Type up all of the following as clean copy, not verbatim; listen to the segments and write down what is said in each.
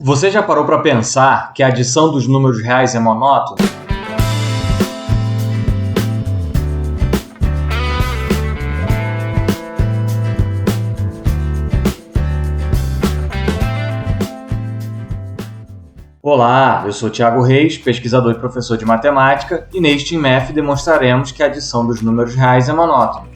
Você já parou para pensar que a adição dos números reais é monótona? Olá, eu sou Thiago Reis, pesquisador e professor de matemática, e neste IMF demonstraremos que a adição dos números reais é monótona.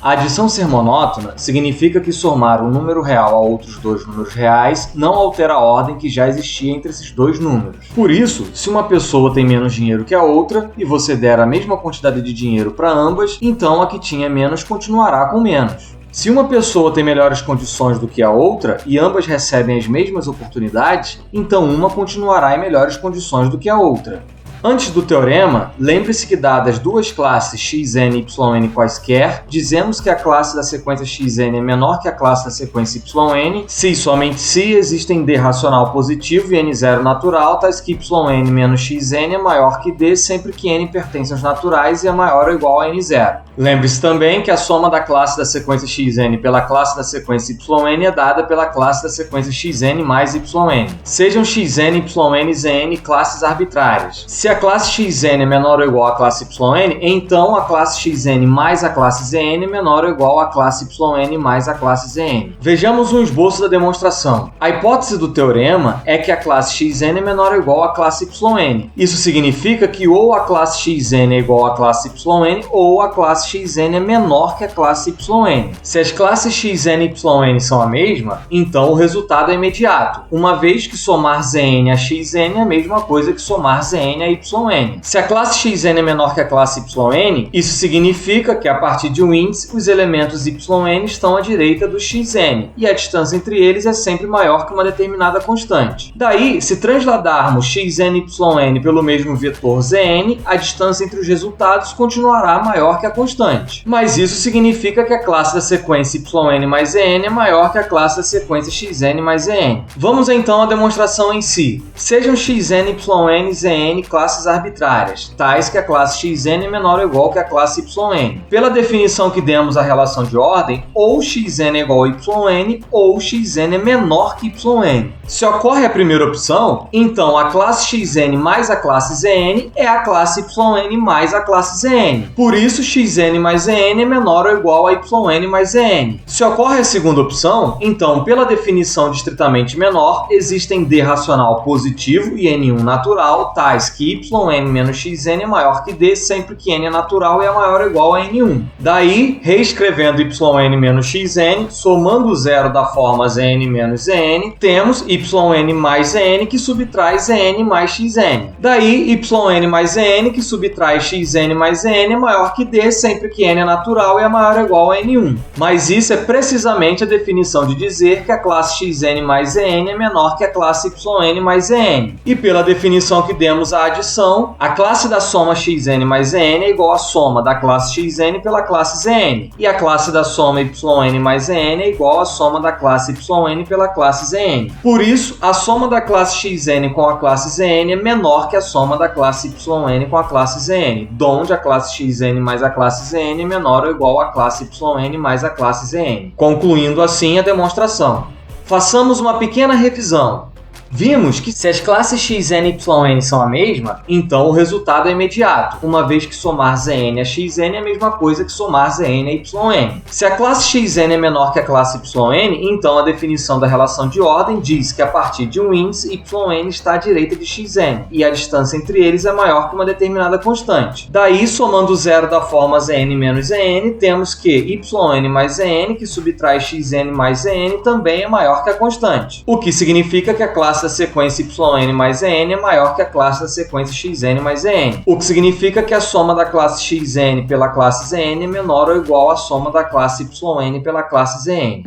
A adição ser monótona significa que somar um número real a outros dois números reais não altera a ordem que já existia entre esses dois números. Por isso, se uma pessoa tem menos dinheiro que a outra e você der a mesma quantidade de dinheiro para ambas, então a que tinha menos continuará com menos. Se uma pessoa tem melhores condições do que a outra e ambas recebem as mesmas oportunidades, então uma continuará em melhores condições do que a outra. Antes do teorema, lembre-se que dadas duas classes xn e yn quaisquer, dizemos que a classe da sequência xn é menor que a classe da sequência yn, se e somente se existem d racional positivo e n0 natural, tais que yn menos xn é maior que d sempre que n pertence aos naturais e é maior ou igual a n0. Lembre-se também que a soma da classe da sequência xn pela classe da sequência yn é dada pela classe da sequência xn mais yn. Sejam xn, yn e zn classes arbitrárias. Se a classe xn é menor ou igual à classe yn, então a classe xn mais a classe zn é menor ou igual à classe yn mais a classe zn. Vejamos um esboço da demonstração. A hipótese do teorema é que a classe xn é menor ou igual à classe yn. Isso significa que ou a classe xn é igual à classe yn ou a classe xn é menor que a classe yn. Se as classes xn e yn são a mesma, então o resultado é imediato, uma vez que somar zn a xn é a mesma coisa que somar zn a yn. Se a classe xn é menor que a classe yn, isso significa que a partir de um índice, os elementos yn estão à direita do xn, e a distância entre eles é sempre maior que uma determinada constante. Daí, se transladarmos xn e yn pelo mesmo vetor zn, a distância entre os resultados continuará maior que a constante. Mas isso significa que a classe da sequência yn mais en é maior que a classe da sequência xn mais en. Vamos então à demonstração em si. Sejam xn, yn e zn classes arbitrárias, tais que a classe xn é menor ou igual que a classe yn. Pela definição que demos à relação de ordem, ou xn é igual a yn, ou xn é menor que yn. Se ocorre a primeira opção, então a classe xn mais a classe zn é a classe yn mais a classe zn. Por isso, xn mais en é menor ou igual a yn mais en. Se ocorre a segunda opção, então, pela definição de estritamente menor, existem d racional positivo e n1 natural, tais que yn menos xn é maior que d sempre que n é natural e é maior ou igual a n1. Daí, reescrevendo yn menos xn, somando o zero da forma zn menos zn, temos yn mais zn que subtrai zn mais xn. Daí, yn mais n que subtrai xn mais zn é maior que d sempre que n é natural e é maior ou igual a n1. Mas isso é precisamente a definição de dizer que a classe xn mais en é menor que a classe yn mais en. E pela definição que demos à adição, a classe da soma xn mais en é igual à soma da classe xn pela classe zn. E a classe da soma yn mais en é igual à soma da classe yn pela classe zn. Por isso, a soma da classe xn com a classe zn é menor que a soma da classe yn com a classe zn, donde a classe xn mais a classe zn é menor ou igual à classe yn mais a classe zn. Concluindo assim a demonstração. Façamos uma pequena revisão. Vimos que se as classes xn e yn são a mesma, então o resultado é imediato, uma vez que somar zn a xn é a mesma coisa que somar zn a yn. Se a classe xn é menor que a classe yn, então a definição da relação de ordem diz que a partir de um índice, yn está à direita de xn, e a distância entre eles é maior que uma determinada constante. Daí, somando o zero da forma zn menos en, temos que yn mais en, que subtrai xn mais en, também é maior que a constante, o que significa que a classe da sequência yn mais en é maior que a classe da sequência xn mais en, o que significa que a soma da classe xn pela classe zn é menor ou igual à soma da classe yn pela classe zn.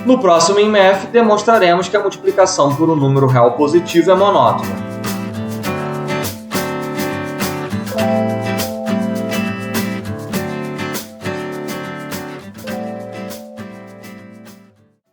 No próximo IMF, demonstraremos que a multiplicação por um número real positivo é monótona.